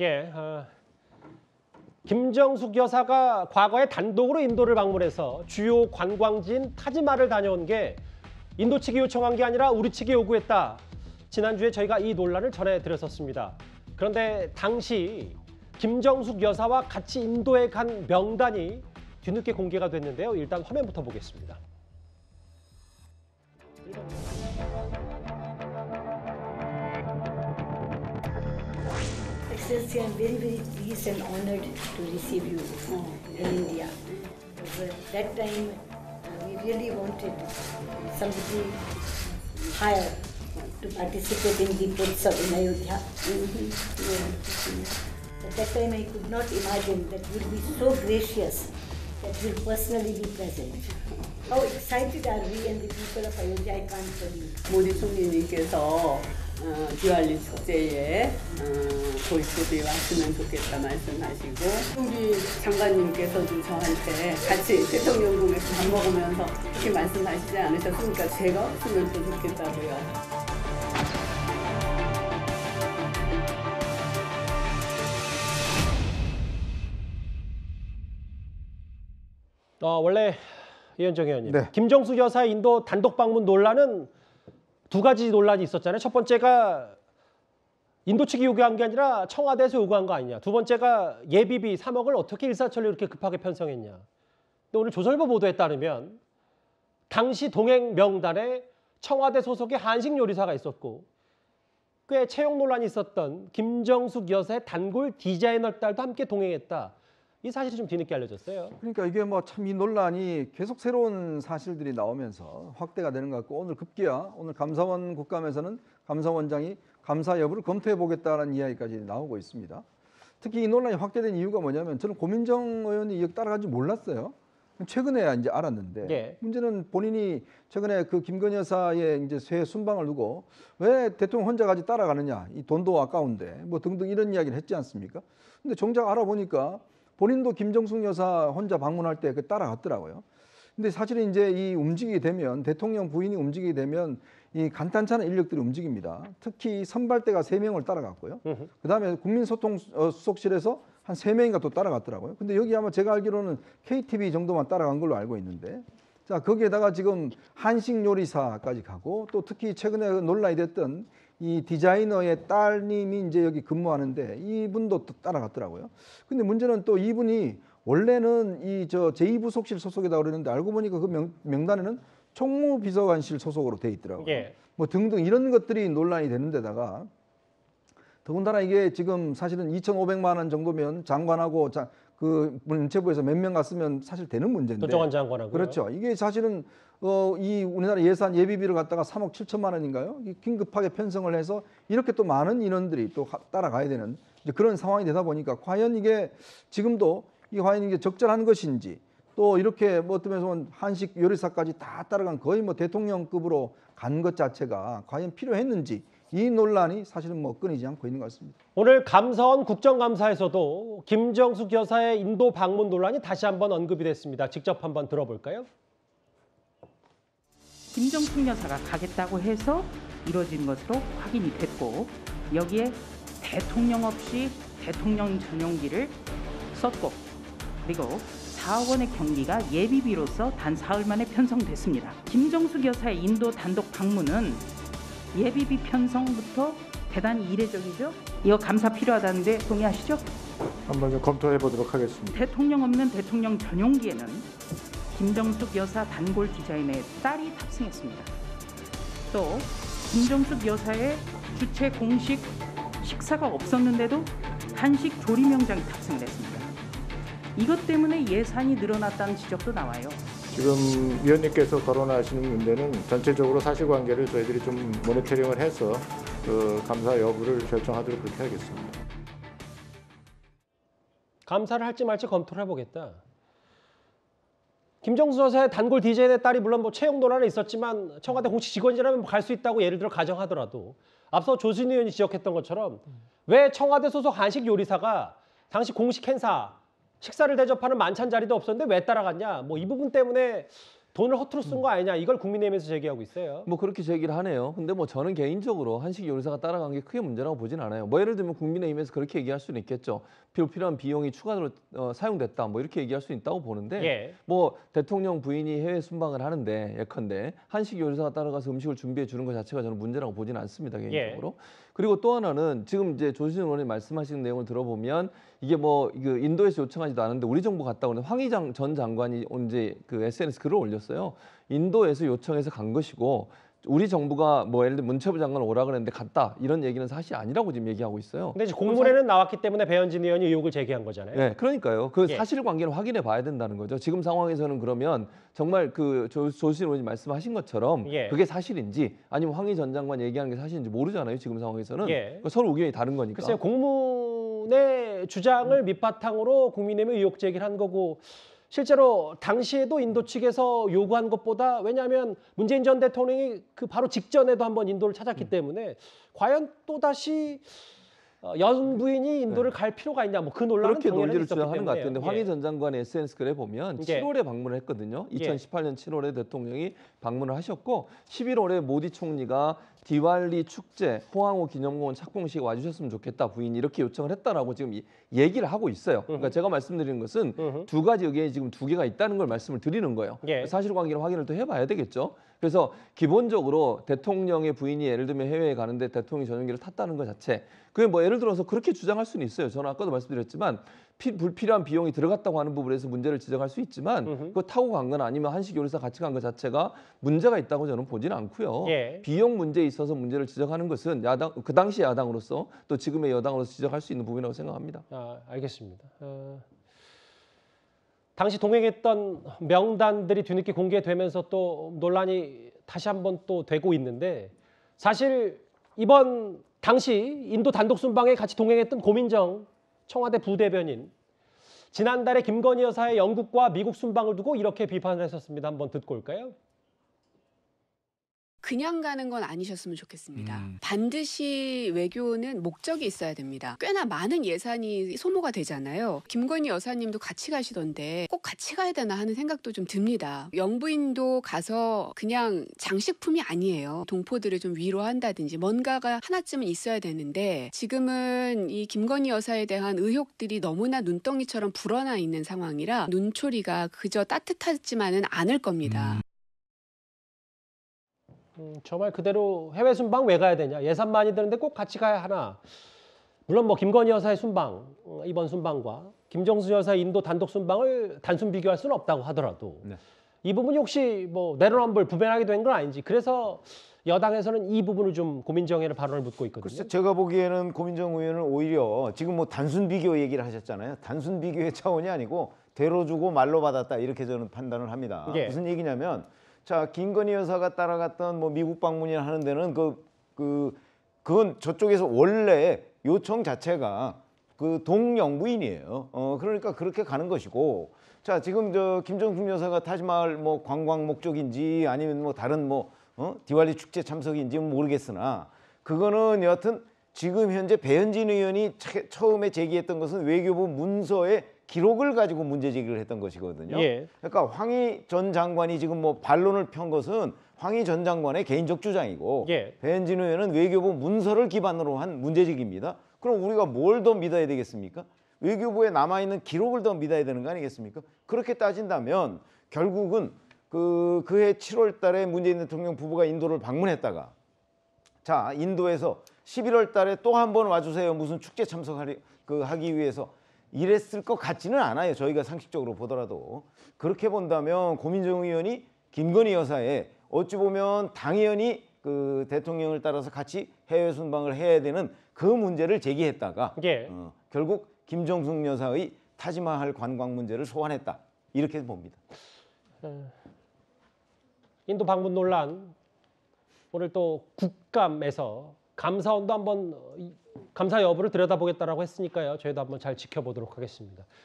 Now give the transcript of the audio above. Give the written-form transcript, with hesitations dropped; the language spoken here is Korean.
예, 김정숙 여사가 과거에 단독으로 인도를 방문해서 주요 관광지인 타지마를 다녀온 게 인도 측이 요청한 게 아니라 우리 측이 요구했다. 지난주에 저희가 이 논란을 전해드렸었습니다. 그런데 당시 김정숙 여사와 같이 인도에 간 명단이 뒤늦게 공개가 됐는데요. 일단 화면부터 보겠습니다. Excellency, I'm very, very pleased and honored to receive you in India. That time, we really wanted somebody higher to participate in the Utsav in Ayodhya. At that time, I could not imagine that you will be so gracious that you will personally be present. How excited are we and the people of Ayodhya, I can't tell you. 모디 총리님께서 디왈리 축제에 골프비 왔으면 좋겠다 말씀하시고 우리 장관님께서도 저한테 같이 대통령궁에서 밥 먹으면서 그렇게 말씀하시지 않으셨습니까? 제가 왔으면 또 좋겠다고요. 원래 이현정 의원님, 네. 김정숙 여사의 인도 단독 방문 논란은 두 가지 논란이 있었잖아요. 첫 번째가 인도 측이 요구한 게 아니라 청와대에서 요구한 거 아니냐. 두 번째가 예비비 3억을 어떻게 일사천리 이렇게 급하게 편성했냐. 근데 오늘 조선일보 보도에 따르면 당시 동행 명단에 청와대 소속의 한식 요리사가 있었고 꽤 채용 논란이 있었던 김정숙 여사의 단골 디자이너 딸도 함께 동행했다. 이 사실이 좀 뒤늦게 알려졌어요. 그러니까 이게 뭐 참 이 논란이 계속 새로운 사실들이 나오면서 확대가 되는 것 같고 오늘 급기야 오늘 감사원 국감에서는 감사원장이 감사 여부를 검토해 보겠다는 이야기까지 나오고 있습니다. 특히 이 논란이 확대된 이유가 뭐냐면 저는 고민정 의원이 여기 따라간 줄 몰랐어요. 최근에야 이제 알았는데 예. 문제는 본인이 최근에 그 김건희 여사의 이제 쇠 순방을 두고 왜 대통령 혼자까지 따라가느냐 이 돈도 아까운데 뭐 등등 이런 이야기를 했지 않습니까? 근데 정작 알아보니까 본인도 김정숙 여사 혼자 방문할 때 따라갔더라고요. 근데 사실은 이제 이 움직이게 되면 대통령 부인이 움직이게 되면 이 간단찮은 인력들이 움직입니다. 특히 선발대가 3명을 따라갔고요. 그다음에 국민소통수석실에서 한 3명인가 또 따라갔더라고요. 근데 여기 아마 제가 알기로는 KTV 정도만 따라간 걸로 알고 있는데 자 거기에다가 지금 한식 요리사까지 가고 또 특히 최근에 논란이 됐던 이 디자이너의 따님이 이제 여기 근무하는데 이분도 또 따라갔더라고요. 근데 문제는 또 이분이 원래는 이 제2부속실 소속이다 그러는데 알고 보니까 그 명단에는 총무비서관실 소속으로 돼 있더라고요. 예. 뭐 등등 이런 것들이 논란이 되는 데다가 더군다나 이게 지금 사실은 2,500만 원 정도면 장관하고 그 문체부에서 몇 명 갔으면 사실 되는 문제인데. 도정환 장관하고요. 그렇죠. 이게 사실은 이 우리나라 예산 예비비를 갖다가 3억 7천만 원인가요? 긴급하게 편성을 해서 이렇게 또 많은 인원들이 또 따라가야 되는 이제 그런 상황이 되다 보니까 과연 이게 지금도 과연 이게 적절한 것인지 또 이렇게 뭐 어떤 면에서 한식 요리사까지 다 따라간 거의 뭐 대통령급으로 간 것 자체가 과연 필요했는지 이 논란이 사실은 뭐 끊이지 않고 있는 것 같습니다. 오늘 감사원 국정감사에서도 김정숙 여사의 인도 방문 논란이 다시 한번 언급이 됐습니다. 직접 한번 들어볼까요? 김정숙 여사가 가겠다고 해서 이루어진 것으로 확인이 됐고 여기에 대통령 없이 대통령 전용기를 썼고 그리고 4억 원의 경비가 예비비로서 단 사흘 만에 편성됐습니다. 김정숙 여사의 인도 단독 방문은 예비비 편성부터 대단히 이례적이죠. 이거 감사 필요하다는데 동의하시죠? 한번 좀 검토해 보도록 하겠습니다. 대통령 없는 대통령 전용기에는 김정숙 여사 단골 디자이너의 딸이 탑승했습니다. 또 김정숙 여사의 주최 공식 식사가 없었는데도 한식 조리 명장이 탑승을 했습니다. 이것 때문에 예산이 늘어났다는 지적도 나와요. 지금 위원님께서 거론하시는 문제는 전체적으로 사실관계를 저희들이 좀 모니터링을 해서 그 감사 여부를 결정하도록 그렇게 하겠습니다. 감사를 할지 말지 검토를 해보겠다. 김정숙 여사의 단골 디자인의 딸이 물론 뭐 채용 논란은 있었지만 청와대 공식 직원이라면 갈 수 있다고 예를 들어 가정하더라도 앞서 조순희 의원이 지적했던 것처럼 왜 청와대 소속 한식 요리사가 당시 공식 행사 식사를 대접하는 만찬 자리도 없었는데 왜 따라갔냐. 뭐 이 부분 때문에 돈을 허투루 쓴 거 아니냐 이걸 국민의힘에서 제기하고 있어요. 뭐 그렇게 제기를 하네요. 근데 뭐 저는 개인적으로 한식 요리사가 따라간 게 크게 문제라고 보진 않아요. 뭐 예를 들면 국민의힘에서 그렇게 얘기할 수는 있겠죠. 필요한 비용이 추가로 사용됐다 뭐 이렇게 얘기할 수 있다고 보는데 예. 뭐 대통령 부인이 해외 순방을 하는데 예컨대 한식 요리사가 따라가서 음식을 준비해 주는 것 자체가 저는 문제라고 보진 않습니다, 개인적으로. 그리고 또 하나는 지금 이제 조수진 의원이 말씀하시는 내용을 들어보면 이게 뭐 그 인도에서 요청하지도 않은데 우리 정부 갔다 오는 황희 전 장관이 언제 그 SNS 글을 올렸어요. 인도에서 요청해서 간 것이고 우리 정부가 뭐 예를 들어 문체부 장관 오라 그랬는데 갔다 이런 얘기는 사실이 아니라고 지금 얘기하고 있어요. 근데 이제 공문에는 나왔기 때문에 배현진 의원이 의혹을 제기한 거잖아요. 네, 그러니까요. 그 예. 사실관계를 확인해 봐야 된다는 거죠. 지금 상황에서는 그러면 정말 그 조수진 의원이 말씀하신 것처럼 예. 그게 사실인지 아니면 황희 전 장관 얘기하는 게 사실인지 모르잖아요. 지금 상황에서는 예. 그러니까 서로 의견이 다른 거니까. 글쎄요, 공문의 주장을 밑바탕으로 국민의힘이 의혹 제기를 한 거고 실제로 당시에도 인도 측에서 요구한 것보다 왜냐하면 문재인 전 대통령이 그 바로 직전에도 한번 인도를 찾았기 때문에 과연 또 다시 연 부인이 인도를 갈 필요가 있냐 뭐 그 논란은 그렇게 당연히 논리를 있었기 주장하는 것 때문에요. 같은데 황희 전 장관의 SNS 글에 보면 예. 7월에 방문을 했거든요. 2018년 7월에 대통령이 방문을 하셨고 11월에 모디 총리가 디왈리 축제 호황호 기념공원 착공식에 와주셨으면 좋겠다 부인이 이렇게 요청을 했다라고 지금 얘기를 하고 있어요. 그러니까 제가 말씀드리는 것은 두 가지 의견이 지금 두 개가 있다는 걸 말씀을 드리는 거예요. 예. 사실관계를 확인을 또 해봐야 되겠죠. 그래서 기본적으로 대통령의 부인이 예를 들면 해외에 가는데 대통령이 전용기를 탔다는 것 자체 그게 뭐 예를 들어서 그렇게 주장할 수는 있어요. 저는 아까도 말씀드렸지만 불필요한 비용이 들어갔다고 하는 부분에서 문제를 지적할 수 있지만 그거 타고 간 건 아니면 한식 요리사 같이 간 것 자체가 문제가 있다고 저는 보지는 않고요. 예. 비용 문제에 있어서 문제를 지적하는 것은 야당 그 당시 야당으로서 또 지금의 여당으로서 지적할 수 있는 부분이라고 생각합니다. 알겠습니다. 당시 동행했던 명단들이 뒤늦게 공개되면서 또 논란이 다시 한번 또 되고 있는데 사실 이번 당시 인도 단독 순방에 같이 동행했던 고민정 청와대 부대변인 지난달에 김건희 여사의 영국과 미국 순방을 두고 이렇게 비판을 했었습니다. 한번 듣고 올까요? 그냥 가는 건 아니셨으면 좋겠습니다. 반드시 외교는 목적이 있어야 됩니다. 꽤나 많은 예산이 소모가 되잖아요. 김건희 여사님도 같이 가시던데 꼭 같이 가야 되나 하는 생각도 좀 듭니다. 영부인도 가서 그냥 장식품이 아니에요. 동포들을 좀 위로한다든지 뭔가가 하나쯤은 있어야 되는데 지금은 이 김건희 여사에 대한 의혹들이 너무나 눈덩이처럼 불어나 있는 상황이라 눈초리가 그저 따뜻하지만은 않을 겁니다. 저 말 그대로 해외 순방 왜 가야 되냐? 예산 많이 드는데 꼭 같이 가야 하나? 물론 뭐 김건희 여사의 순방, 이번 순방과 김정수 여사의 인도 단독 순방을 단순 비교할 수는 없다고 하더라도 이 부분이 혹시 뭐 내로남불 부변하게 된 건 아닌지 그래서 여당에서는 이 부분을 좀 고민정의를 발언을 묻고 있거든요. 글쎄 제가 보기에는 고민정 의원은 오히려 지금 뭐 단순 비교 얘기를 하셨잖아요. 단순 비교의 차원이 아니고 대로 주고 말로 받았다 이렇게 저는 판단을 합니다. 예. 무슨 얘기냐면 자 김건희 여사가 따라갔던 뭐 미국 방문이나 하는 데는 그건 저쪽에서 원래 요청 자체가 그 동영부인이에요. 그러니까 그렇게 가는 것이고 자 지금 저 김정숙 여사가 타지마을 뭐 관광 목적인지 아니면 뭐 다른 뭐 디왈리 축제 참석인지는 모르겠으나 그거는 여하튼 지금 현재 배현진 의원이 처음에 제기했던 것은 외교부 문서의 기록을 가지고 문제 제기를 했던 것이거든요. 예. 그러니까 황희 전 장관이 지금 뭐 반론을 편 것은 황희 전 장관의 개인적 주장이고 예. 배현진 의원은 외교부 문서를 기반으로 한 문제 제기입니다. 그럼 우리가 뭘 더 믿어야 되겠습니까? 외교부에 남아있는 기록을 더 믿어야 되는 거 아니겠습니까? 그렇게 따진다면 결국은 그해 7월 달에 문재인 대통령 부부가 인도를 방문했다가 자 인도에서 11월 달에 또 한 번 와주세요. 무슨 축제 참석하기 위해서 이랬을 것 같지는 않아요. 저희가 상식적으로 보더라도. 그렇게 본다면 고민정 의원이 김건희 여사의 어찌 보면 당연히 그 대통령을 따라서 같이 해외 순방을 해야 되는 그 문제를 제기했다가 예. 결국 김정숙 여사의 타지마할 관광 문제를 소환했다. 이렇게 봅니다. 인도 방문 논란 오늘 또 국감에서 감사원도 한번 감사 여부를 들여다보겠다라고 했으니까요. 저희도 한번 잘 지켜보도록 하겠습니다.